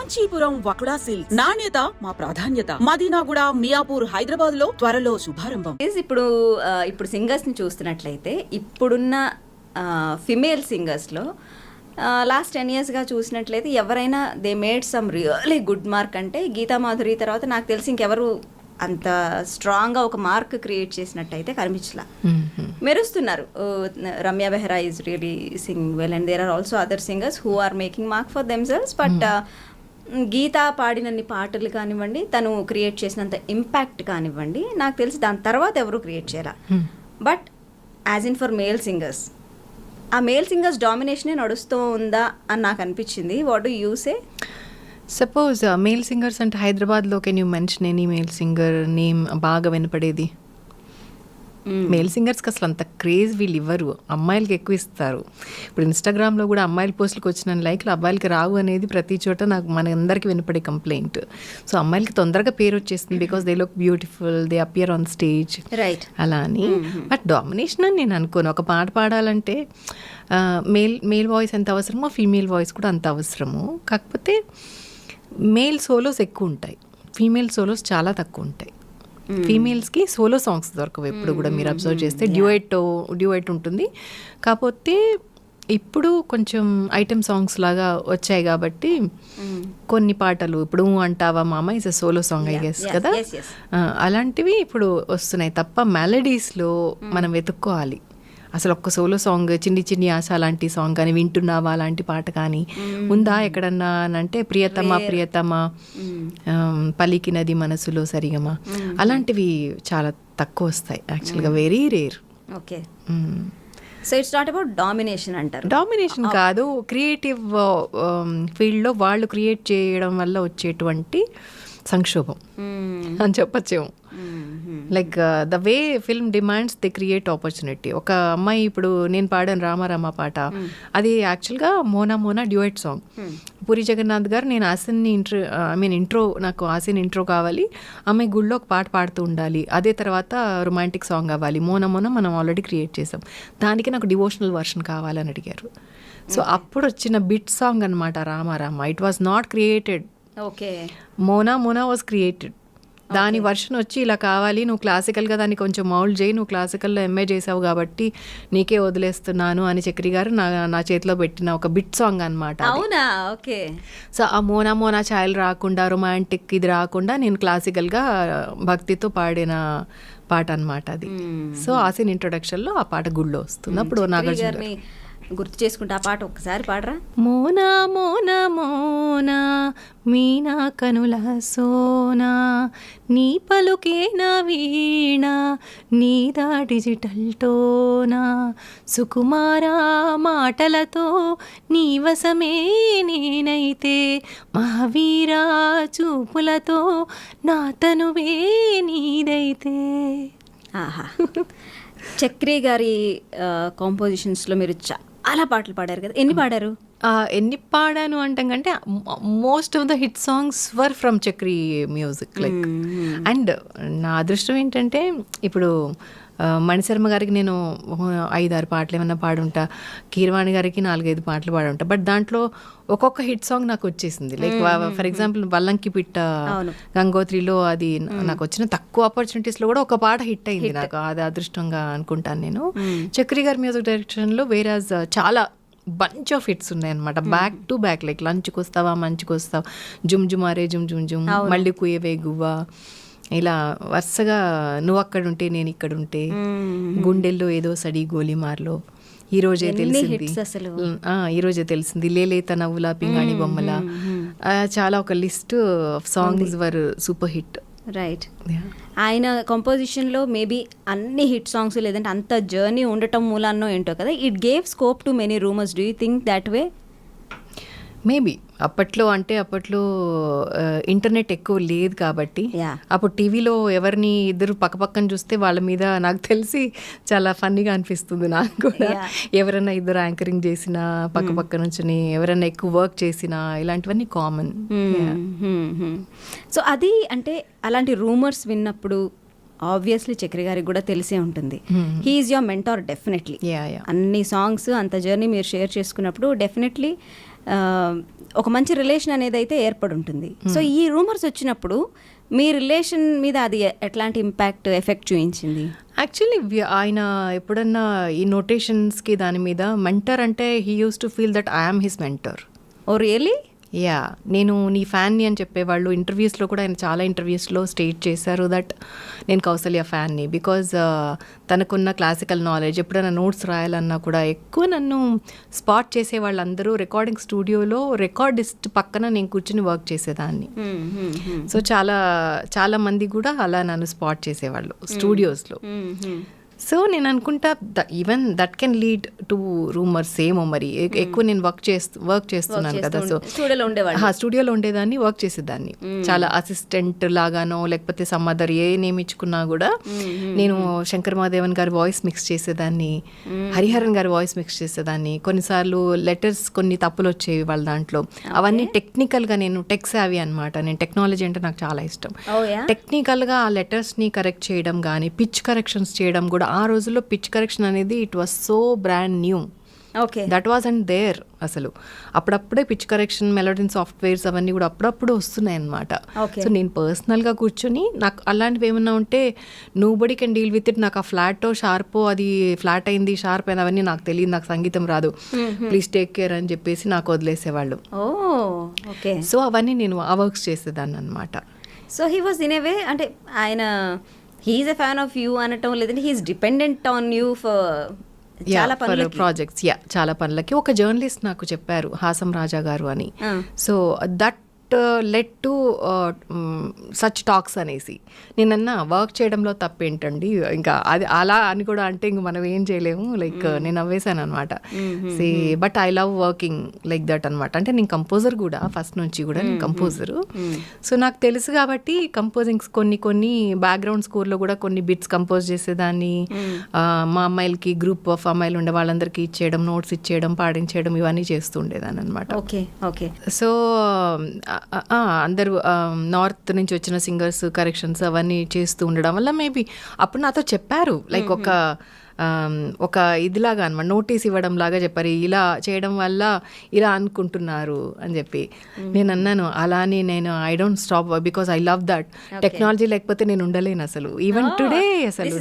Kanchipuram వకుడా silks నాణ్యత మా ప్రాధాన్యత. మదీనాగూడ, మియాపూర్, హైదరాబాద్ లో త్వరలో శుభారంభం. ఇప్పుడు సింగర్స్ ని చూస్తున్నట్లయితే ఇప్పుడున్న ఫిమేల్ సింగర్స్ లో లాస్ట్ 10 years గా చూసినట్లయితే ఎవరైనా they made some really good mark అంటే గీతా మాధురి తర్వాత నాకు తెలిసి ఇంకెవరు అంత స్ట్రాంగ్గా ఒక మార్క్ క్రియేట్ చేసినట్టయితే కనిపించలా. మెరుస్తున్నారు. Ramya Behara is really sing well and there are also other singers who are making mark for themselves. But Geetha పాడినన్ని పాటలు కానివ్వండి, తను క్రియేట్ చేసినంత ఇంపాక్ట్ కానివ్వండి, నాకు తెలిసి దాని తర్వాత ఎవరు క్రియేట్ చేయాల. But as in for male singers, ఆ మేల్ సింగర్స్ డామినేషనే నడుస్తూ ఉందా అని నాకు అనిపించింది. What do you say? Suppose male singers అంటే హైదరాబాద్లో can you mention any male singer name బాగా వినపడేది? మేల్ సింగర్స్కి అసలు అంత క్రేజ్ వీళ్ళు ఇవ్వరు, అమ్మాయిలకి ఎక్కువ ఇస్తారు. ఇప్పుడు ఇన్స్టాగ్రామ్లో కూడా అమ్మాయిల పోస్టులకు వచ్చిన లైక్లు అబ్బాయిలకి రావు అనేది ప్రతి చోట నాకు మన అందరికీ వినపడే కంప్లైంట్. సో అమ్మాయిలకి తొందరగా పేరు వచ్చేస్తుంది because they look beautiful, they appear on stage, right అలా అని. బట్ డామినేషన్ అని నేను అనుకోను. ఒక పాట పాడాలంటే మేల్ వాయిస్ ఎంత అవసరమో ఫీమేల్ వాయిస్ కూడా అంత అవసరము. కాకపోతే మేల్ సోలోస్ ఎక్కువ ఉంటాయి, ఫీమేల్ సోలోస్ చాలా తక్కువ ఉంటాయి. ఫీమేల్స్కి సోలో సాంగ్స్ దొరకవు ఎప్పుడు కూడా. మీరు అబ్జర్వ్ చేస్తే డ్యూయట్ ఉంటుంది. కాకపోతే ఇప్పుడు కొంచెం ఐటమ్ సాంగ్స్ లాగా వచ్చాయి కాబట్టి కొన్ని పాటలు ఇప్పుడు అంటావా మామ is a solo song I guess కదా, అలాంటివి ఇప్పుడు వస్తున్నాయి తప్ప మెలడీస్లో మనం వెతుక్కోవాలి. అసలు ఒక్క సోలో సాంగ్ చిన్ని చిన్ని ఆశ లాంటి సాంగ్ కానీ, వింటున్నావా లాంటి పాట కానీ ఉందా ఎక్కడన్నా అని అంటే ప్రియతమా ప్రియతమా, పలికినది మనసులో సరిగమా, అలాంటివి చాలా తక్కువ వస్తాయి యాక్చువల్గా, very rare. Okay, so it's not about domination అంటారు. డామినేషన్ కాదు, క్రియేటివ్ ఫీల్డ్లో వాళ్ళు క్రియేట్ చేయడం వల్ల వచ్చేటువంటి సంక్షోభం అని చెప్పచ్చేమో. Like the way film demands they create opportunity. ఒక అమ్మాయి ఇప్పుడు నేను పాడాను రామారామ పాట, అది యాక్చువల్గా మోనా మోనా డ్యూయట్ సాంగ్. పూరి జగన్నాథ్ గారు నేను ఆసిన్ని ఇంట్రో నాకు ఆసిన్ ఇంట్రో కావాలి, అమ్మాయి గుళ్ళో ఒక పాట పాడుతూ ఉండాలి, అదే తర్వాత రొమాంటిక్ సాంగ్ కావాలి. మోనా మోనా మనం ఆల్రెడీ క్రియేట్ చేసాం, దానికి నాకు డివోషనల్ వర్షన్ కావాలని అడిగారు. సో అప్పుడు వచ్చిన బిట్ సాంగ్ అనమాట Rama Rama. It was not created. Okay, Mona Mona was created. దాని వర్షన్ వచ్చి ఇలా కావాలి, నువ్వు క్లాసికల్గా దాన్ని కొంచెం మౌల్డ్ చేయి, నువ్వు క్లాసికల్లో ఎంఏ చేసావు కాబట్టి నీకే వదిలేస్తున్నాను అని చక్రి గారు నా చేతిలో పెట్టిన ఒక బిట్ సాంగ్ అనమాట. అవునా? ఓకే. సో ఆ మోనా మోనా ఛాయలు రాకుండా, రొమాంటిక్ ఇది రాకుండా నేను క్లాసికల్గా భక్తితో పాడిన పాట అనమాట అది. సో ఆసిన్ ఇంట్రొడక్షన్లో ఆ పాట గుళ్ళో వస్తుంది. అప్పుడు నాగార్జున గుర్తు చేసుకుంటే ఆ పాట ఒక్కసారి పాడరా. మోనా మోనా మోనా మీనా కనుల సోనా, నీ పలుకే నా వీణ, నీదా డిజిటల్ టోనా, సుకుమారా మాటలతో నీ వశమే నేనైతే, మహావీరా చూపులతో నా తనువే నీదైతే. ఆహా, చక్రి గారి కాంపోజిషన్స్లో మీరు చాలా పాటలు పాడారు కదా, ఎన్ని పాడారు? ఎన్ని పాడాను అంటే most of the hit songs were from Chakri music. Like and నా అదృష్టం ఏంటంటే ఇప్పుడు మణిశర్మ గారికి నేను 5-6 పాటలు ఏమన్నా పాడుంటా, కీరవాణి గారికి 4-5 పాటలు పాడుంటా. బట్ దాంట్లో ఒక్కొక్క హిట్ సాంగ్ నాకు వచ్చేసింది. లైక్ ఫర్ ఎగ్జాంపుల్ వల్లంకి పిట్ట గంగోత్రిలో అది నాకు వచ్చిన తక్కువ ఆపర్చునిటీస్లో కూడా ఒక పాట హిట్ అయింది నాకు. అది అదృష్టంగా అనుకుంటాను నేను. చక్రి గారి మ్యూజిక్ డైరెక్షన్లో వేరాజ్ చాలా బంచ్ ఆఫ్ హిట్స్ ఉన్నాయన్నమాట, బ్యాక్ టు బ్యాక్. లైక్ లంచ్కి వస్తావా మంచుకు వస్తావా, జుమ్ జుమారే జుమ్ జుమ్ జుమ్, మళ్ళీ కుయవే గువ్వా, ఇలా వరుసగా నువ్వు అక్కడుంటే నేను ఇక్కడుంటే, గుండెల్లో ఏదో సడి గోలిమార్లో, ఈరోజే తెలిసింది, లేలేత నవ్వులా పింగాణి బొమ్మల, చాలా ఒక list of songs were super hit. Right. ఆయన కంపోజిషన్లో మేబీ అన్ని హిట్ సాంగ్స్ లేదంటే అంత జర్నీ ఉండటం మూలాన్నో ఏంటో కదా, it gave scope to many rumours. Do you think that way? Maybe అప్పట్లో ఇంటర్నెట్ ఎక్కువ లేదు కాబట్టి, అప్పుడు టీవీలో ఎవరిని ఇద్దరు పక్కపక్కన చూస్తే వాళ్ళ మీద నాకు తెలిసి చాలా ఫన్నీగా అనిపిస్తుంది నాకు కూడా. ఎవరైనా ఇద్దరు యాంకరింగ్ చేసినా, పక్క నుంచి ఎవరైనా ఎక్కువ వర్క్ చేసినా, ఇలాంటివన్నీ కామన్. సో అది అంటే అలాంటి రూమర్స్ విన్నప్పుడు ఆబ్వియస్లీ చక్రి గారికి కూడా తెలిసే ఉంటుంది. He is your mentor definitely. అన్ని సాంగ్స్ అంత జర్నీ మీరు షేర్ చేసుకున్నప్పుడు డెఫినెట్లీ ఒక మంచి రిలేషన్ అనేది అయితే ఏర్పడి ఉంటుంది. సో ఈ రూమర్స్ వచ్చినప్పుడు మీ రిలేషన్ మీద అది ఎట్లాంటి ఇంపాక్ట్ ఎఫెక్ట్ చూపించింది? యాక్చువల్లీ ఆయన ఎప్పుడన్నా ఈ నోటేషన్స్కి దాని మీద మెంటర్ అంటే he used to feel that I'm his mentor. Oh really? Yeah, నేను నీ ఫ్యాన్ని అని చెప్పేవాళ్ళు. ఇంటర్వ్యూస్లో కూడా ఆయన చాలా ఇంటర్వ్యూస్లో స్టేట్ చేశారు దట్ నేను కౌసల్య ఫ్యాన్ని. బికాజ్ తనకున్న క్లాసికల్ నాలెడ్జ్, ఎప్పుడైనా నోట్స్ రాయాలన్నా కూడా ఎక్కువ నన్ను స్పాట్ చేసే వాళ్ళందరూ రికార్డింగ్ స్టూడియోలో రికార్డిస్ట్ పక్కన నేను కూర్చుని వర్క్ చేసేదాన్ని. సో చాలా మంది కూడా అలా నన్ను స్పాట్ చేసేవాళ్ళు స్టూడియోస్లో. సో నేను అనుకుంటా even that can lead to rumours ఏమో మరి. ఎక్కువ నేను వర్క్ చేస్తున్నాను కదా, సో స్టూడియోలో ఉండేదాన్ని, వర్క్ చేసేదాన్ని. చాలా అసిస్టెంట్ లాగానో లేకపోతే సమ్ అదర్ ఏ నేమ్ ఇచ్చుకున్నా కూడా నేను శంకర్ మహాదేవన్ గారి వాయిస్ మిక్స్ చేసేదాన్ని, హరిహరన్ గారి వాయిస్ మిక్స్ చేసేదాన్ని. కొన్నిసార్లు లెటర్స్ కొన్ని తప్పులు వచ్చేవి వాళ్ళ దాంట్లో. అవన్నీ టెక్నికల్గా, నేను టెక్ సావి అనమాట. నేను టెక్నాలజీ అంటే నాకు చాలా ఇష్టం. టెక్నికల్గా ఆ లెటర్స్ని కరెక్ట్ చేయడం కానీ, పిచ్ కరెక్షన్స్ చేయడం కూడా. ఆ రోజుల్లో పిచ్ కరెక్షన్ అనేది it was so brand new. Okay, that was and there. అసలు అప్పుడప్పుడే పిచ్ కరెక్షన్, మెలోడిన్ సాఫ్ట్వేర్స్ అవన్నీ కూడా అప్పుడప్పుడు వస్తున్నాయి అనమాట. సో నేను పర్సనల్గా కూర్చొని నాకు అలాంటివి ఏమన్నా ఉంటే nobody can deal with it. నాకు ఆ ఫ్లాటో షార్పో, అది ఫ్లాట్ అయింది షార్ప్ అయింది అవన్నీ నాకు తెలియదు, నాకు సంగీతం రాదు, ప్లీజ్ టేక్ కేర్ అని చెప్పేసి నాకు వదిలేసేవాళ్ళు. సో అవన్నీ నేను ఆ వర్క్స్ చేసేదాన్ని అనమాట. So he was in a way, అంటే ఆయన he's a fan of you అనటం లేదంటే he's dependent on you for చాలా ప్రాజెక్ట్స్. చాలా పనులకి. ఒక జర్నలిస్ట్ నాకు చెప్పారు, హాసం రాజా గారు అని. So that led to such talks అనేసి. నేనన్నా వర్క్ చేయడంలో తప్పేంటండి, ఇంకా అది అలా అని కూడా అంటే ఇంక మనం ఏం చేయలేము. లైక్ నేను నవ్వేశాను అనమాట. But I love working like that అనమాట. అంటే నేను కంపోజర్ కూడా, ఫస్ట్ నుంచి కూడా నేను కంపోజరు. సో నాకు తెలుసు కాబట్టి కంపోజింగ్స్ కొన్ని బ్యాక్గ్రౌండ్ స్కోర్లో కూడా కొన్ని బిట్స్ కంపోజ్ చేసేదాన్ని. మా అమ్మాయిలకి, గ్రూప్ ఆఫ్ అమ్మాయిలు ఉండే వాళ్ళందరికీ ఇచ్చేయడం, నోట్స్ ఇచ్చేయడం, పాడించేయడం ఇవన్నీ చేస్తూ ఉండేదాన్ని అనమాట. సో అందరూ నార్త్ నుంచి వచ్చిన సింగర్స్ కరెక్షన్స్ అవన్నీ చేస్తూ ఉండడం వల్ల మేబీ అప్పుడు నాతో చెప్పారు, లైక్ ఒక ఇదిలాగా అనమాట, నోటీస్ ఇవ్వడం లాగా చెప్పారు, ఇలా చేయడం వల్ల ఇలా అనుకుంటున్నారు అని చెప్పి. నేను అన్నాను అలానే నేను I don't stop because I love that. Technology లేకపోతే నేను ఉండలేను అసలు. ఈవెన్ టుడే అసలు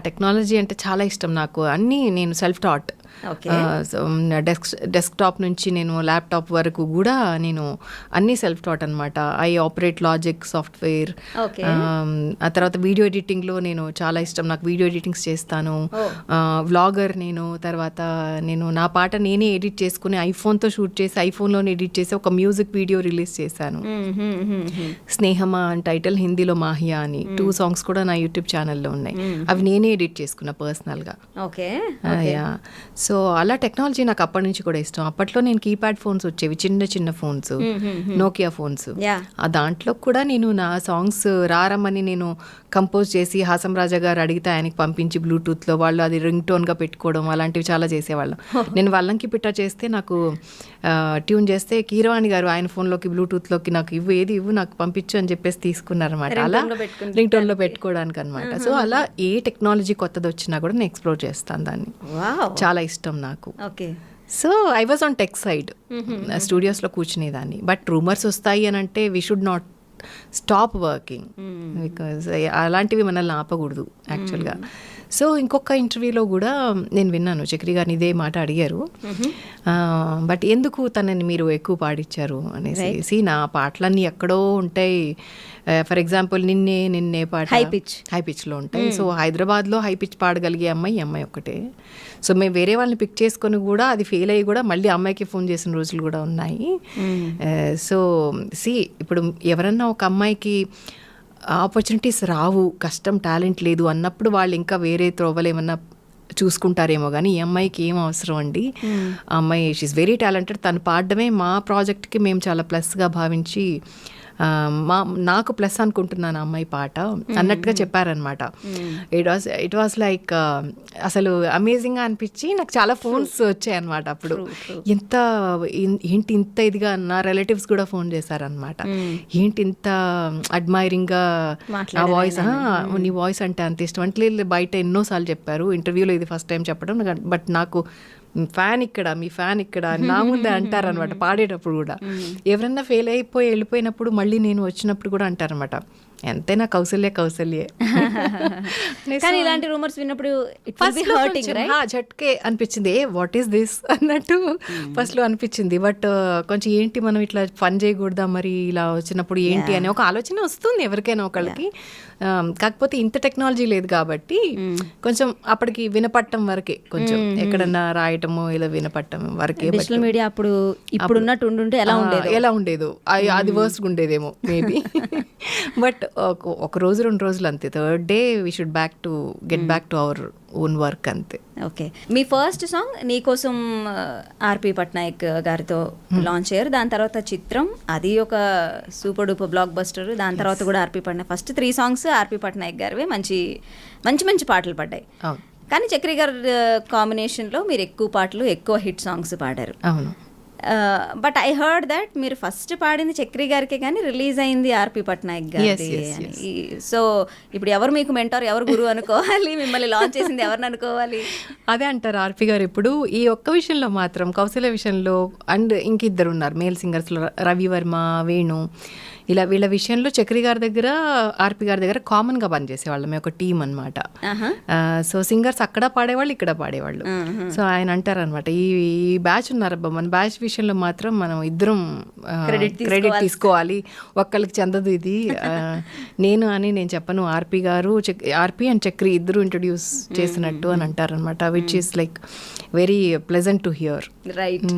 టెక్నాలజీ అంటే చాలా ఇష్టం నాకు. అన్నీ నేను సెల్ఫ్ టాట్. డెస్క్టాప్ నుంచి నేను ల్యాప్టాప్ వరకు కూడా నేను అన్నీ సెల్ఫ్ టాట్ అనమాట. I operate logic software. ఆ తర్వాత వీడియో ఎడిటింగ్లో నేను చాలా ఇష్టం, నాకు వీడియో ఎడిటింగ్స్ చేస్తాను. వ్లాగర్ నేను. తర్వాత నేను నా పాట నేనే ఎడిట్ చేసుకుని ఐఫోన్తో షూట్ చేసి ఐఫోన్లోనే ఎడిట్ చేసి ఒక మ్యూజిక్ వీడియో రిలీజ్ చేశాను. స్నేహమా అని టైటిల్, హిందీలో మాహియా అని. 2 songs కూడా నా యూట్యూబ్ ఛానల్లో ఉన్నాయి. అవి నేనే ఎడిట్ చేసుకున్నా పర్సనల్గా. సో అలా టెక్నాలజీ నాకు అప్పటి నుంచి కూడా ఇష్టం. అప్పట్లో నేను కీప్యాడ్ ఫోన్స్ వచ్చేవి, చిన్న ఫోన్స్, నోకియా ఫోన్స్. ఆ దాంట్లో కూడా నేను నా సాంగ్స్ రారమ్మని నేను కంపోజ్ చేసి హాసం రాజా గారు అడిగితే ఆయనకి పంపించి బ్లూటూత్లో వాళ్ళు అది రింగ్ టోన్గా పెట్టుకోవడం అలాంటివి చాలా చేసేవాళ్ళం. నేను వాళ్ళకి పిట్ట చేస్తే నాకు ట్యూన్ చేస్తే కీరవాణి గారు ఆయన ఫోన్లోకి బ్లూటూత్లోకి నాకు ఇవ్వు నాకు పంపించు అని చెప్పేసి తీసుకున్నారనమాట. అలా రింగ్ టోన్లో పెట్టుకోవడానికి అనమాట. సో అలా ఏ టెక్నాలజీ కొత్తది వచ్చినా కూడా నేను ఎక్స్ప్లోర్ చేస్తాను దాన్ని. చాలా ఇష్టం నాకు. So I was on tech side, స్టూడియోస్లో కూర్చునేదాన్ని. బట్ రూమర్స్ వస్తాయి అని అంటే we should not stop working, because అలాంటివి మనల్ని ఆపకూడదు యాక్చువల్గా. సో ఇంకొక ఇంటర్వ్యూలో కూడా నేను విన్నాను, చక్రి గారిని ఇదే మాట అడిగారు, బట్ ఎందుకు తనని మీరు ఎక్కువ పాడించారు అనేసి. నా పాటలన్నీ ఎక్కడో ఉంటాయి. ఫర్ ఎగ్జాంపుల్ నిన్నే పాట హై పిచ్లో ఉంటాయి. సో హైదరాబాద్లో హై పిచ్ పాడగలిగే అమ్మాయి ఒక్కటే. సో మేము వేరే వాళ్ళని పిక్ చేసుకొని కూడా అది ఫెయిల్ అయ్యి కూడా మళ్ళీ అమ్మాయికి ఫోన్ చేసిన రోజులు కూడా ఉన్నాయి. సో ఇప్పుడు ఎవరన్నా ఒక అమ్మాయికి ఆపర్చునిటీస్ రావు, కష్టం, టాలెంట్ లేదు అన్నప్పుడు వాళ్ళు ఇంకా వేరే త్రోవలు ఏమన్నా చూసుకుంటారేమో, కానీ ఈ అమ్మాయికి ఏం అవసరం అండి, ఆ అమ్మాయి షీఈస్ వెరీ టాలెంటెడ్, తను పాడడమే మా ప్రాజెక్ట్కి మేము చాలా ప్లస్గా భావించి నాకు ప్లస్ అనుకుంటున్నాను అమ్మాయి పాట అన్నట్టుగా చెప్పారనమాట. ఇట్ వాస్ లైక్ అసలు అమేజింగ్గా అనిపించి నాకు చాలా ఫోన్స్ వచ్చాయి అనమాట. అప్పుడు ఏంటి ఇంత ఇదిగా, నా రిలేటివ్స్ కూడా ఫోన్ చేశారనమాట, ఏంటి ఇంత అడ్మైరింగ్గా ఆ వాయిస్, నీ వాయిస్ అంటే అంత ఇష్టం అంటే. బయట ఎన్నోసార్లు చెప్పారు, ఇంటర్వ్యూలో ఇది ఫస్ట్ టైం చెప్పడం, బట్ నాకు ఫ్యాన్ ఇక్కడ, మీ ఫ్యాన్ ఇక్కడ అని నా ముందే అంటారనమాట పాడేటప్పుడు కూడా. ఎవరన్నా ఫెయిల్ అయిపోయి వెళ్ళిపోయినప్పుడు మళ్ళీ నేను వచ్చినప్పుడు కూడా అంటారనమాట, ఎంతైనా కౌసల్యే కౌసల్యే. కానీ ఇలాంటి రూమర్స్ విన్నప్పుడు జట్కే అనిపించింది, వాట్ ఈస్ దిస్ అన్నట్టు ఫస్ట్ లో అనిపించింది. బట్ కొంచెం ఏంటి మనం ఇట్లా ఫన్ చేయకూడదా మరి ఇలా వచ్చినప్పుడు ఏంటి అనే ఒక ఆలోచన వస్తుంది ఎవరికైనా ఒకళ్ళకి. కాకపోతే ఇంత టెక్నాలజీ లేదు కాబట్టి కొంచెం అప్పటికి వినపట్టం వరకే, కొంచెం ఎక్కడన్నా రాయటము ఇలా వినపట్టం వరకే. డిజిటల్ మీడియా అప్పుడు ఇప్పుడున్నట్టు ఉండుంటే ఎలా ఉండేదో అది వర్స్ట్గా ఉండేదేమో మేబీ. బట్ ఒక రోజు 2 రోజులు అంతే. Third day we should get back to our own work అంతే. ఓకే, మీ ఫస్ట్ సాంగ్ నీకోసం ఆర్పి పట్నాయక్ గారితో లాంచ్ అయ్యారు. దాని తర్వాత చిత్రం, అది ఒక సూపర్ డూపర్ బ్లాక్ బస్టర్. దాని తర్వాత కూడా ఆర్పి పట్నాయక్. ఫస్ట్ 3 సాంగ్స్ ఆర్పి పట్నాయక్ గారివే, మంచి మంచి మంచి పాటలు పడ్డాయి. కానీ చక్రి గారి కాంబినేషన్లో మీరు ఎక్కువ పాటలు, ఎక్కువ హిట్ సాంగ్స్ పాడారు. అవును. బట్ ఐ హర్డ్ దట్ మీరు ఫస్ట్ పాడింది చక్రి గారికే కానీ రిలీజ్ అయింది ఆర్పి పట్నాయక్ గారి. సో ఇప్పుడు ఎవరు మీకు మెంటార్, ఎవరు గురువు అనుకోవాలి? మిమ్మల్ని లాంచ్ చేసింది ఎవరిని అనుకోవాలి? అదే అంటారు ఆర్పి గారు ఎప్పుడు. ఈ ఒక్క విషయంలో మాత్రం, కౌశల్య విషయంలో, అండ్ ఇంకిద్దరు ఉన్నారు మేల్ సింగర్స్లో, రవివర్మ, వేణు, ఇలా వీళ్ళ విషయంలో చక్రి గారి దగ్గర, ఆర్పి గారి దగ్గర కామన్గా పనిచేసేవాళ్ళం. మేము ఒక టీం అనమాట. సో సింగర్స్ అక్కడ పాడేవాళ్ళు, ఇక్కడ పాడేవాళ్ళు. సో ఆయన అంటారనమాట, ఈ బ్యాచ్ ఉన్నారబ్బా, మన బ్యాచ్ విషయంలో మాత్రం మనం ఇద్దరం క్రెడిట్ తీసుకోవాలి, ఒక్కళ్ళకి చెందదు ఇది. నేను చెప్పను, ఆర్పి అండ్ చక్రి ఇద్దరు ఇంట్రడ్యూస్ చేసినట్టు అని అంటారనమాట. Which is like very pleasant to hear. Right.